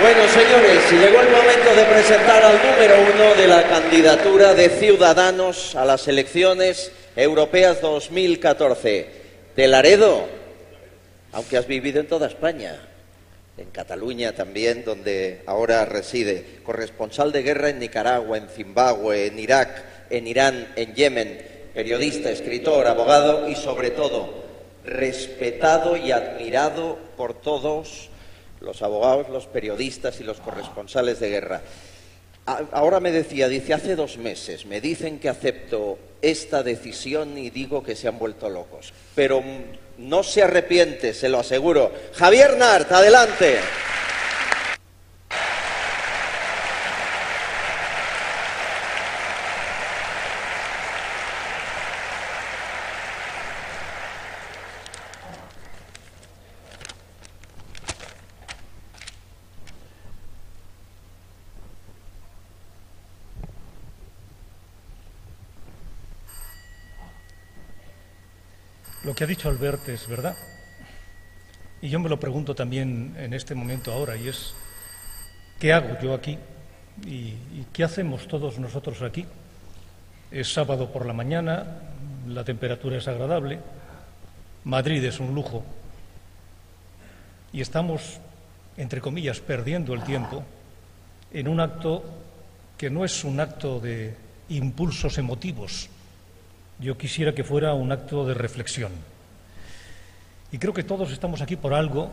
Bueno, señores, llegó el momento de presentar al número 1 de la candidatura de Ciudadanos a las elecciones europeas 2014. De Laredo, aunque has vivido en toda España, en Cataluña también, donde ahora reside, corresponsal de guerra en Nicaragua, en Zimbabue, en Irak, en Irán, en Yemen, periodista, escritor, abogado y, sobre todo, respetado y admirado por todos los abogados, los periodistas y los corresponsales de guerra. Ahora me decía, dice, hace 2 meses me dicen que acepto esta decisión y digo que se han vuelto locos. Pero no se arrepiente, se lo aseguro. Javier Nart, adelante. Lo que ha dicho Albert es verdad. Y yo me lo pregunto también en este momento ahora, y es, ¿qué hago yo aquí? ¿Y qué hacemos todos nosotros aquí? Es sábado por la mañana, la temperatura es agradable, Madrid es un lujo, y estamos, entre comillas, perdiendo el tiempo en un acto que no es un acto de impulsos emotivos. Yo quisiera que fuera un acto de reflexión. Y creo que todos estamos aquí por algo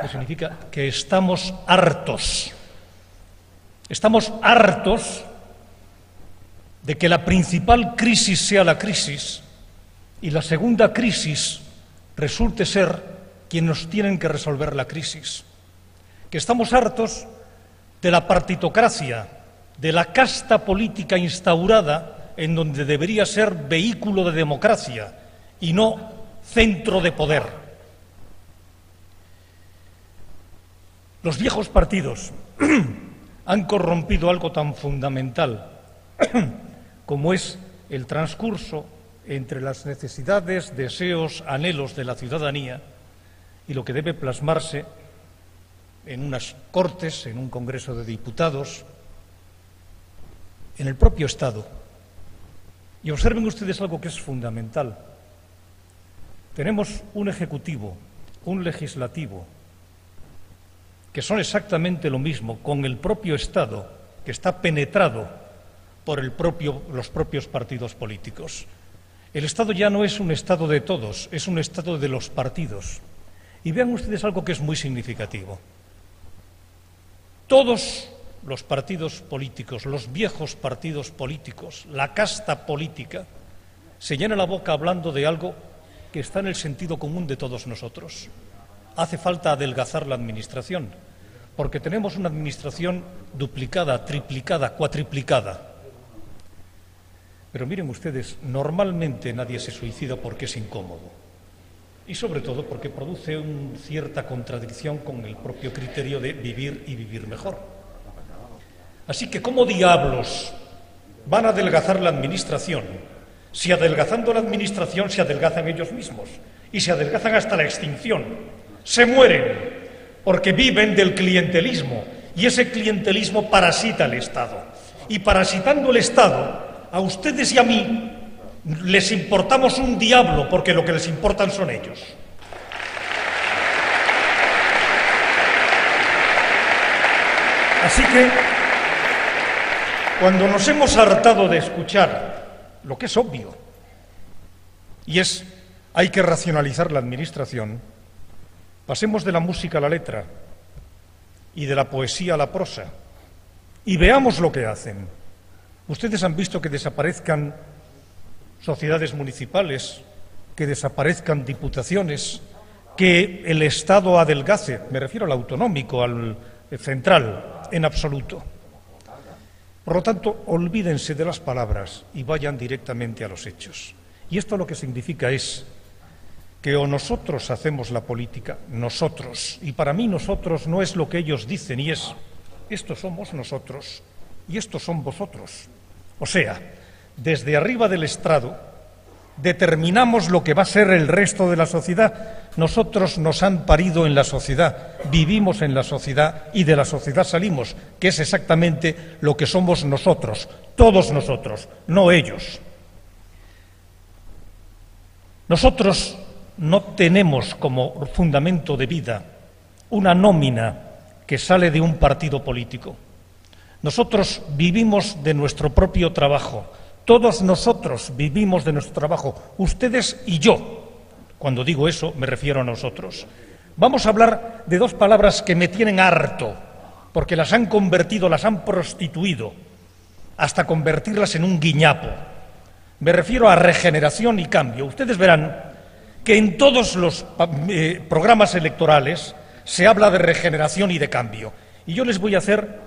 que significa que estamos hartos. Estamos hartos de que la principal crisis sea la crisis y la segunda crisis resulte ser quienes tienen que resolver la crisis. Que estamos hartos de la partitocracia, de la casta política instaurada en donde debería ser vehículo de democracia y no centro de poder. Los viejos partidos han corrompido algo tan fundamental como es el transcurso entre las necesidades, deseos, anhelos de la ciudadanía y lo que debe plasmarse en unas Cortes, en un Congreso de Diputados, en el propio Estado. Y observen ustedes algo que es fundamental. Tenemos un ejecutivo, un legislativo, que son exactamente lo mismo, con el propio Estado, que está penetrado por los propios partidos políticos. El Estado ya no es un Estado de todos, es un Estado de los partidos. Y vean ustedes algo que es muy significativo. Todos los partidos políticos, los viejos partidos políticos, la casta política, se llena la boca hablando de algo que está en el sentido común de todos nosotros. Hace falta adelgazar la administración, porque tenemos una administración duplicada, triplicada, cuatriplicada. Pero miren ustedes, normalmente nadie se suicida porque es incómodo. Y sobre todo porque produce una cierta contradicción con el propio criterio de vivir y vivir mejor. Así que, ¿cómo diablos van a adelgazar la administración si adelgazando la administración se adelgazan ellos mismos y se adelgazan hasta la extinción? Se mueren porque viven del clientelismo y ese clientelismo parasita al Estado. Y parasitando el Estado, a ustedes y a mí les importamos un diablo porque lo que les importan son ellos. Así que, cuando nos hemos hartado de escuchar lo que es obvio, y es, hay que racionalizar la administración, pasemos de la música a la letra y de la poesía a la prosa, y veamos lo que hacen. Ustedes han visto que desaparezcan sociedades municipales, que desaparezcan diputaciones, que el Estado adelgace, me refiero al autonómico, al central, en absoluto. Por lo tanto, olvídense de las palabras y vayan directamente a los hechos. Y esto lo que significa es que o nosotros hacemos la política, nosotros, y para mí nosotros no es lo que ellos dicen, y es, estos somos nosotros y estos son vosotros. O sea, desde arriba del estrado determinamos lo que va a ser el resto de la sociedad. Nosotros nos han parido en la sociedad, vivimos en la sociedad y de la sociedad salimos, que es exactamente lo que somos nosotros, todos nosotros, no ellos. Nosotros no tenemos como fundamento de vida una nómina que sale de un partido político. Nosotros vivimos de nuestro propio trabajo. Todos nosotros vivimos de nuestro trabajo, ustedes y yo. Cuando digo eso, me refiero a nosotros. Vamos a hablar de dos palabras que me tienen harto, porque las han convertido, las han prostituido, hasta convertirlas en un guiñapo. Me refiero a regeneración y cambio. Ustedes verán que en todos los programas electorales se habla de regeneración y de cambio. Y yo les voy a hacer,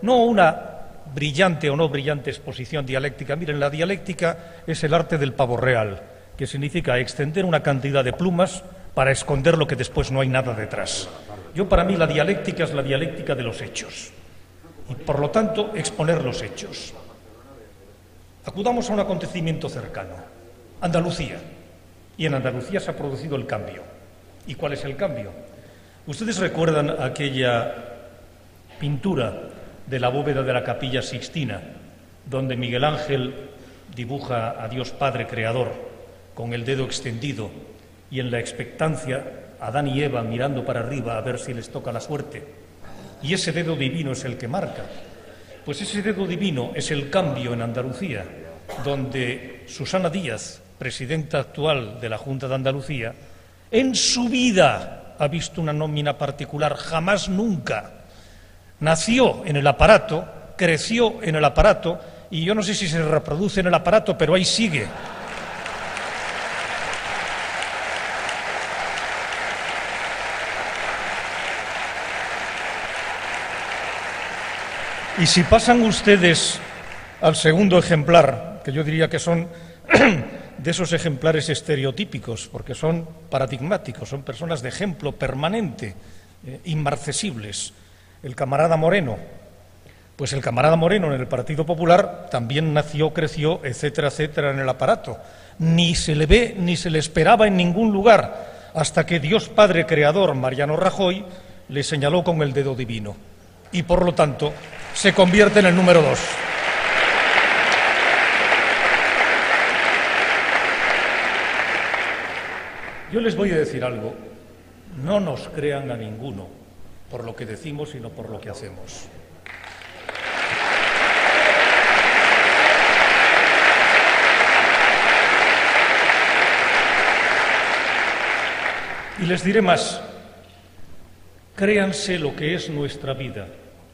no una brillante o no brillante exposición dialéctica. Miren, la dialéctica es el arte del pavo real, que significa extender una cantidad de plumas para esconder lo que después no hay nada detrás. Para mí la dialéctica es la dialéctica de los hechos y, por lo tanto, exponer los hechos. Acudamos a un acontecimiento cercano, Andalucía, y en Andalucía se ha producido el cambio. ¿Y cuál es el cambio? Ustedes recuerdan aquella pintura de la bóveda de la Capilla Sixtina, donde Miguel Ángel dibuja a Dios Padre Creador con el dedo extendido y en la expectancia Adán y Eva mirando para arriba a ver si les toca la suerte. Y ese dedo divino es el que marca. Pues ese dedo divino es el cambio en Andalucía, donde Susana Díaz, presidenta actual de la Junta de Andalucía, en su vida ha visto una nómina particular, jamás nunca. Nació en el aparato, creció en el aparato, y yo no sé si se reproduce en el aparato, pero ahí sigue. Y si pasan ustedes al segundo ejemplar, que yo diría que son de esos ejemplares estereotípicos, porque son paradigmáticos, son personas de ejemplo permanente, inmarcesibles. El camarada Moreno, pues el camarada Moreno en el Partido Popular también nació, creció, etcétera, etcétera, en el aparato. Ni se le ve, ni se le esperaba en ningún lugar, hasta que Dios Padre Creador, Mariano Rajoy, le señaló con el dedo divino. Y por lo tanto, se convierte en el número 2. Yo les voy a decir algo, no nos crean a ninguno por lo que decimos, sino por lo que hacemos. Y les diré más, créanse lo que es nuestra vida.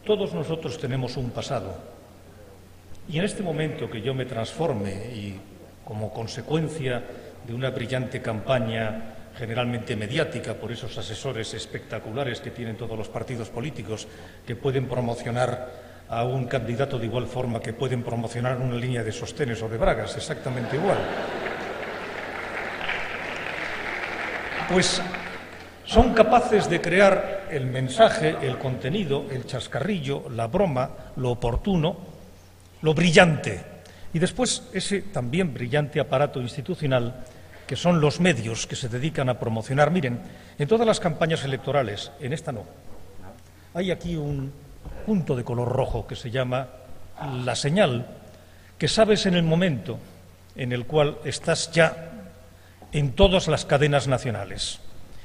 Todos nosotros tenemos un pasado. Y en este momento que yo me transforme y como consecuencia de una brillante campaña generalmente mediática por esos asesores espectaculares que tienen todos los partidos políticos que pueden promocionar a un candidato de igual forma que pueden promocionar una línea de sostenes o de bragas, exactamente igual. Pues son capaces de crear el mensaje, el contenido, el chascarrillo, la broma, lo oportuno, lo brillante. Y después ese también brillante aparato institucional que son los medios que se dedican a promocionar. Miren, en todas las campañas electorales, en esta no, hay aquí un punto de color rojo que se llama la señal, que sabes en el momento en el cual estás ya en todas las cadenas nacionales.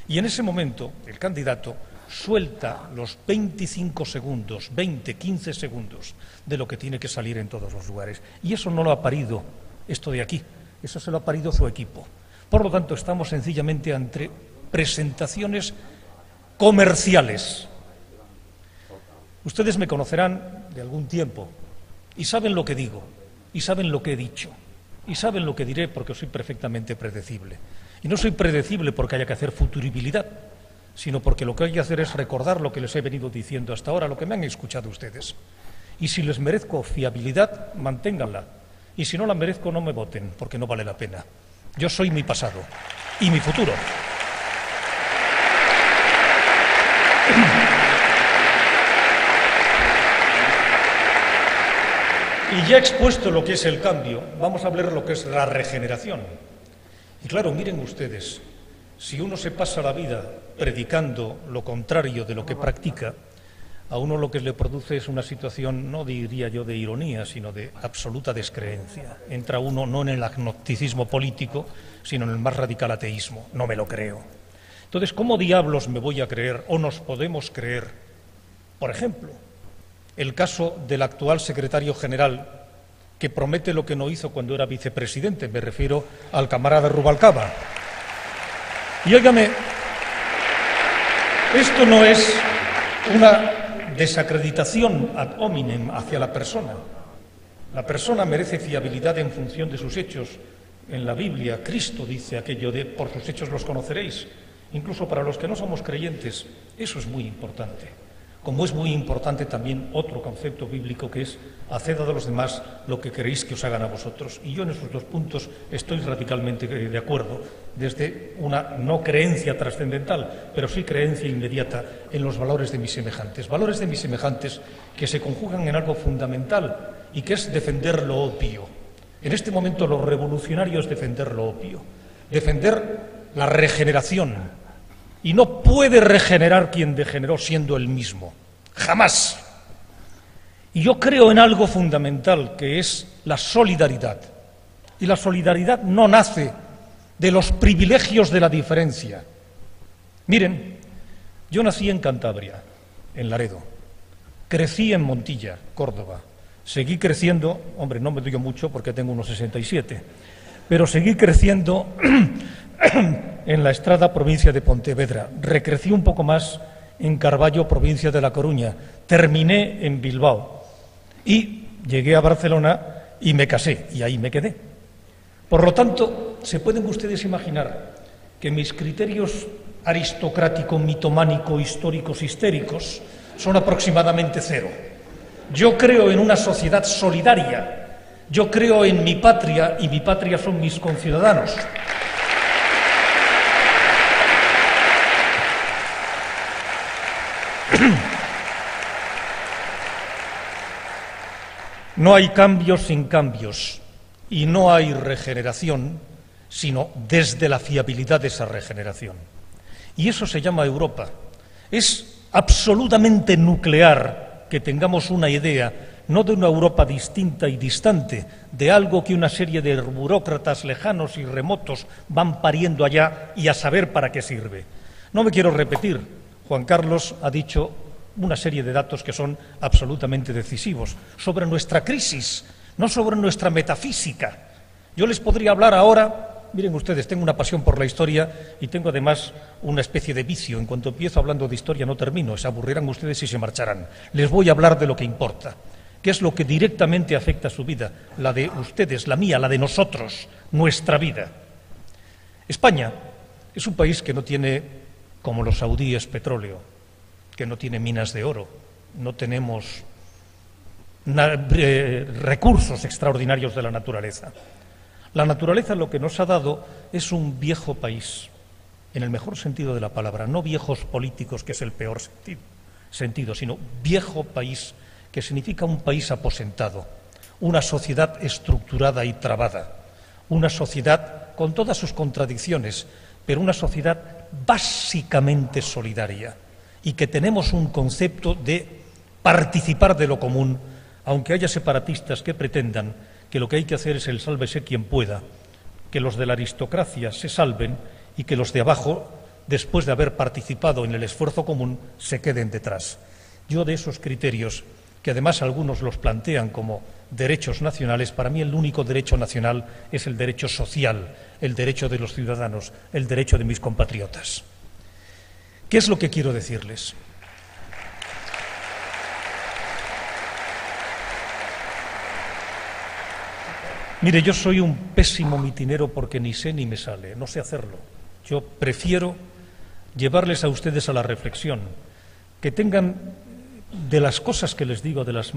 Y en ese momento el candidato suelta los 25 segundos, 20, 15 segundos de lo que tiene que salir en todos los lugares. Y eso no lo ha parido esto de aquí, eso se lo ha parido su equipo. Por lo tanto, estamos sencillamente ante presentaciones comerciales. Ustedes me conocerán de algún tiempo y saben lo que digo, y saben lo que he dicho, y saben lo que diré porque soy perfectamente predecible. Y no soy predecible porque haya que hacer futuribilidad, sino porque lo que hay que hacer es recordar lo que les he venido diciendo hasta ahora, lo que me han escuchado ustedes. Y si les merezco fiabilidad, manténganla. Y si no la merezco, no me voten, porque no vale la pena. Yo soy mi pasado y mi futuro. Y ya expuesto lo que es el cambio, vamos a hablar de lo que es la regeneración. Y claro, miren ustedes, si uno se pasa la vida predicando lo contrario de lo que practica, a uno lo que le produce es una situación, no diría yo de ironía, sino de absoluta descreencia. Entra uno no en el agnosticismo político, sino en el más radical ateísmo. No me lo creo. Entonces, ¿cómo diablos me voy a creer o nos podemos creer, por ejemplo, el caso del actual secretario general que promete lo que no hizo cuando era vicepresidente? Me refiero al camarada Rubalcaba. Y óigame, esto no es una desacreditación ad hominem hacia la persona. La persona merece fiabilidad en función de sus hechos. En la Biblia, Cristo dice aquello de por sus hechos los conoceréis. Incluso para los que no somos creyentes, eso es muy importante. Como es muy importante también otro concepto bíblico que es haced a los demás lo que queréis que os hagan a vosotros. Y yo en esos dos puntos estoy radicalmente de acuerdo, desde una no creencia trascendental, pero sí creencia inmediata en los valores de mis semejantes. Valores de mis semejantes que se conjugan en algo fundamental y que es defender lo obvio. En este momento lo revolucionario es defender lo obvio, defender la regeneración. Y no puede regenerar quien degeneró siendo el mismo. Jamás. Y yo creo en algo fundamental, que es la solidaridad. Y la solidaridad no nace de los privilegios de la diferencia. Miren, yo nací en Cantabria, en Laredo. Crecí en Montilla, Córdoba. Seguí creciendo, hombre, no me digo mucho porque tengo unos 67, pero seguí creciendo en la Estrada, provincia de Pontevedra. Recrecí un poco más en Carballo, provincia de La Coruña. Terminé en Bilbao y llegué a Barcelona y me casé y ahí me quedé. Por lo tanto, se pueden ustedes imaginar que mis criterios aristocrático, mitománico, históricos, histéricos son aproximadamente cero. Yo creo en una sociedad solidaria. Yo creo en mi patria y mi patria son mis conciudadanos. No hay cambios sin cambios y no hay regeneración sino desde la fiabilidad de esa regeneración. Y eso se llama Europa. Es absolutamente nuclear que tengamos una idea, no de una Europa distinta y distante, de algo que una serie de burócratas lejanos y remotos van pariendo allá y a saber para qué sirve. No me quiero repetir, Juan Carlos ha dicho una serie de datos que son absolutamente decisivos sobre nuestra crisis, no sobre nuestra metafísica. Yo les podría hablar ahora, miren ustedes, tengo una pasión por la historia y tengo además una especie de vicio. En cuanto empiezo hablando de historia no termino, se aburrirán ustedes y se marcharán. Les voy a hablar de lo que importa, que es lo que directamente afecta a su vida, la de ustedes, la mía, la de nosotros, nuestra vida. España es un país que no tiene, como los saudíes, petróleo, que no tiene minas de oro, no tenemos recursos extraordinarios de la naturaleza. La naturaleza lo que nos ha dado es un viejo país, en el mejor sentido de la palabra, no viejos políticos, que es el peor sentido, sino viejo país, que significa un país aposentado, una sociedad estructurada y trabada, una sociedad con todas sus contradicciones, pero una sociedad básicamente solidaria, y que tenemos un concepto de participar de lo común, aunque haya separatistas que pretendan que lo que hay que hacer es el sálvese quien pueda, que los de la aristocracia se salven y que los de abajo, después de haber participado en el esfuerzo común, se queden detrás. Yo de esos criterios, que además algunos los plantean como derechos nacionales, para mí el único derecho nacional es el derecho social, el derecho de los ciudadanos, el derecho de mis compatriotas. ¿Qué es lo que quiero decirles? Mire, yo soy un pésimo mitinero porque ni sé ni me sale, no sé hacerlo. Yo prefiero llevarles a ustedes a la reflexión, que tengan de las cosas que les digo, de las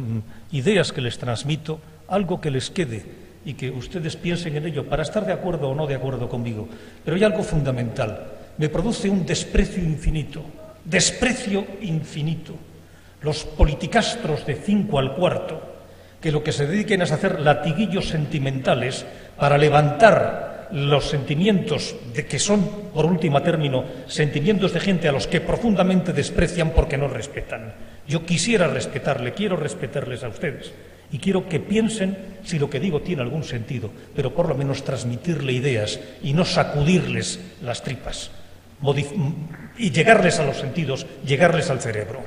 ideas que les transmito, algo que les quede y que ustedes piensen en ello para estar de acuerdo o no de acuerdo conmigo. Pero hay algo fundamental. Me produce un desprecio infinito, los politicastros de 5 al cuarto, que lo que se dediquen es a hacer latiguillos sentimentales para levantar los sentimientos de que son, por último término, sentimientos de gente a los que profundamente desprecian porque no respetan. Yo quisiera respetarle, quiero respetarles a ustedes y quiero que piensen si lo que digo tiene algún sentido, pero por lo menos transmitirle ideas y no sacudirles las tripas y llegarles a los sentidos, llegarles al cerebro.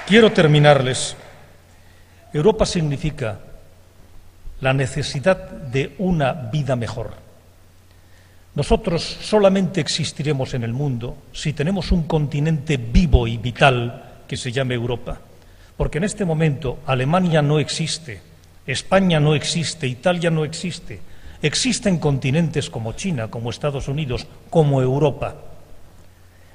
Quiero terminarles. Europa significa la necesidad de una vida mejor. Nosotros solamente existiremos en el mundo si tenemos un continente vivo y vital que se llame Europa. Porque en este momento Alemania no existe, España no existe, Italia no existe. Existen continentes como China, como Estados Unidos, como Europa.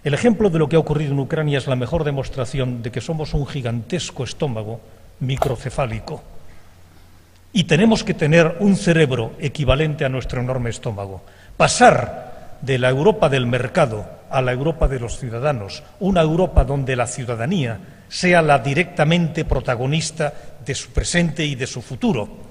El ejemplo de lo que ha ocurrido en Ucrania es la mejor demostración de que somos un gigantesco estómago microcefálico y tenemos que tener un cerebro equivalente a nuestro enorme estómago. Pasar de la Europa del mercado a la Europa de los ciudadanos, una Europa donde la ciudadanía sea la directamente protagonista de su presente y de su futuro.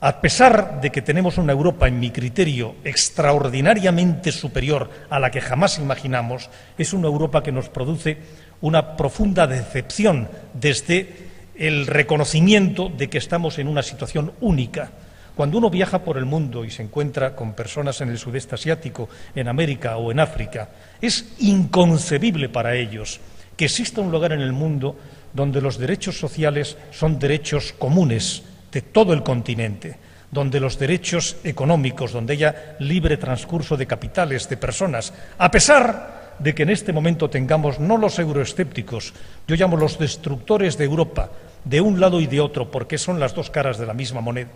A pesar de que tenemos una Europa, en mi criterio, extraordinariamente superior a la que jamás imaginamos, es una Europa que nos produce una profunda decepción desde el reconocimiento de que estamos en una situación única. Cuando uno viaja por el mundo y se encuentra con personas en el sudeste asiático, en América o en África, es inconcebible para ellos que exista un lugar en el mundo donde los derechos sociales son derechos comunes de todo el continente, donde los derechos económicos, donde haya libre transcurso de capitales, de personas, a pesar de que en este momento tengamos no los euroescépticos, yo llamo los destructores de Europa, de un lado y de otro, porque son las dos caras de la misma moneda.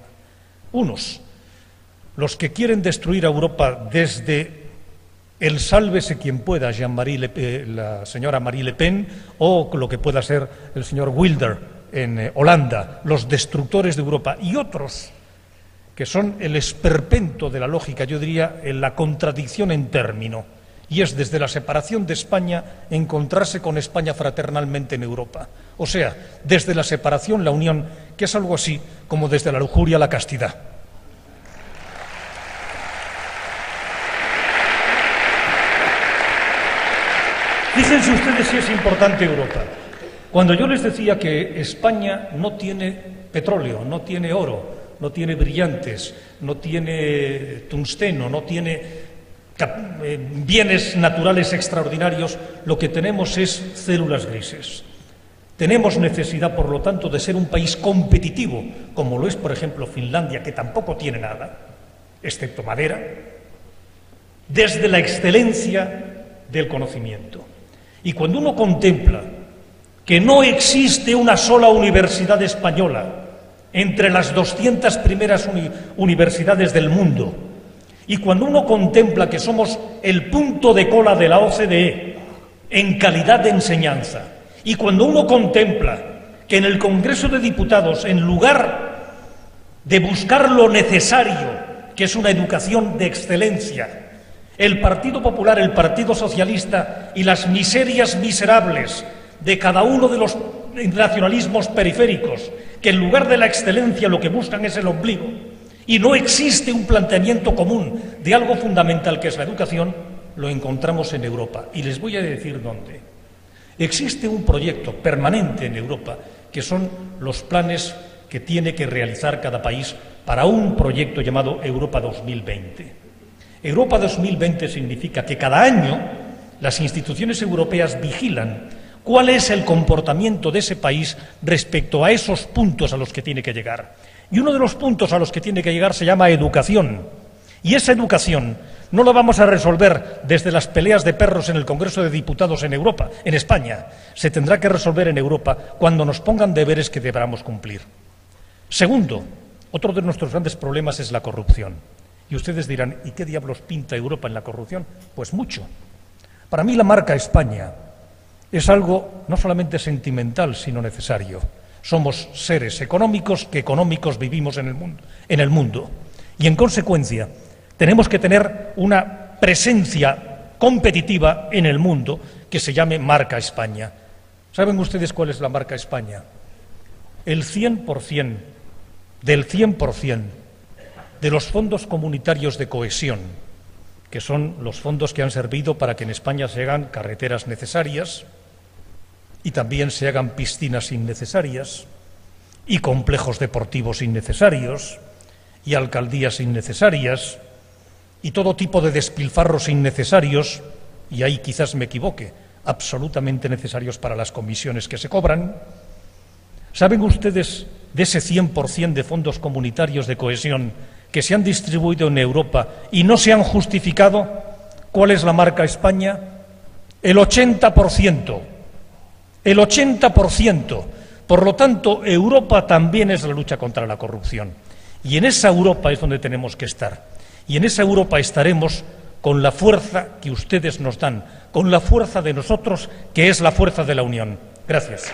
Unos, los que quieren destruir a Europa desde el sálvese quien pueda, la señora Marie Le Pen, o lo que pueda ser el señor Wilders en Holanda, los destructores de Europa, y otros que son el esperpento de la lógica, yo diría, en la contradicción en término, y es desde la separación de España encontrarse con España fraternalmente en Europa. O sea, desde la separación, la unión, que es algo así como desde la lujuria la castidad. Fíjense ustedes si es importante Europa. Cuando yo les decía que España no tiene petróleo, no tiene oro, no tiene brillantes, no tiene tungsteno, no tiene bienes naturales extraordinarios, lo que tenemos es células grises. Tenemos necesidad, por lo tanto, de ser un país competitivo, como lo es, por ejemplo, Finlandia, que tampoco tiene nada, excepto madera, desde la excelencia del conocimiento. Y cuando uno contempla que no existe una sola universidad española entre las 200 primeras universidades del mundo, y cuando uno contempla que somos el punto de cola de la OCDE en calidad de enseñanza, y cuando uno contempla que en el Congreso de Diputados, en lugar de buscar lo necesario, que es una educación de excelencia, el Partido Popular, el Partido Socialista y las miserias miserables de cada uno de los nacionalismos periféricos, que en lugar de la excelencia lo que buscan es el ombligo, y no existe un planteamiento común de algo fundamental que es la educación, lo encontramos en Europa. Y les voy a decir dónde. Existe un proyecto permanente en Europa, que son los planes que tiene que realizar cada país para un proyecto llamado Europa 2020. Europa 2020 significa que cada año las instituciones europeas vigilan cuál es el comportamiento de ese país respecto a esos puntos a los que tiene que llegar. Y uno de los puntos a los que tiene que llegar se llama educación. Y esa educación no la vamos a resolver desde las peleas de perros en el Congreso de Diputados en Europa, en España. Se tendrá que resolver en Europa cuando nos pongan deberes que deberamos cumplir. Segundo, otro de nuestros grandes problemas es la corrupción. Y ustedes dirán, ¿y qué diablos pinta Europa en la corrupción? Pues mucho. Para mí la marca España es algo no solamente sentimental, sino necesario. Somos seres económicos que económicos vivimos en el mundo. Y en consecuencia tenemos que tener una presencia competitiva en el mundo que se llame marca España. ¿Saben ustedes cuál es la marca España? el 100% de los fondos comunitarios de cohesión, que son los fondos que han servido para que en España se hagan carreteras necesarias y también se hagan piscinas innecesarias y complejos deportivos innecesarios y alcaldías innecesarias y todo tipo de despilfarros innecesarios, y ahí quizás me equivoque, absolutamente necesarios para las comisiones que se cobran. ¿Saben ustedes de ese 100% de fondos comunitarios de cohesión que se han distribuido en Europa y no se han justificado? ¿Cuál es la marca España? El 80%. El 80%. Por lo tanto, Europa también es la lucha contra la corrupción. Y en esa Europa es donde tenemos que estar. Y en esa Europa estaremos con la fuerza que ustedes nos dan, con la fuerza de nosotros, que es la fuerza de la unión. Gracias.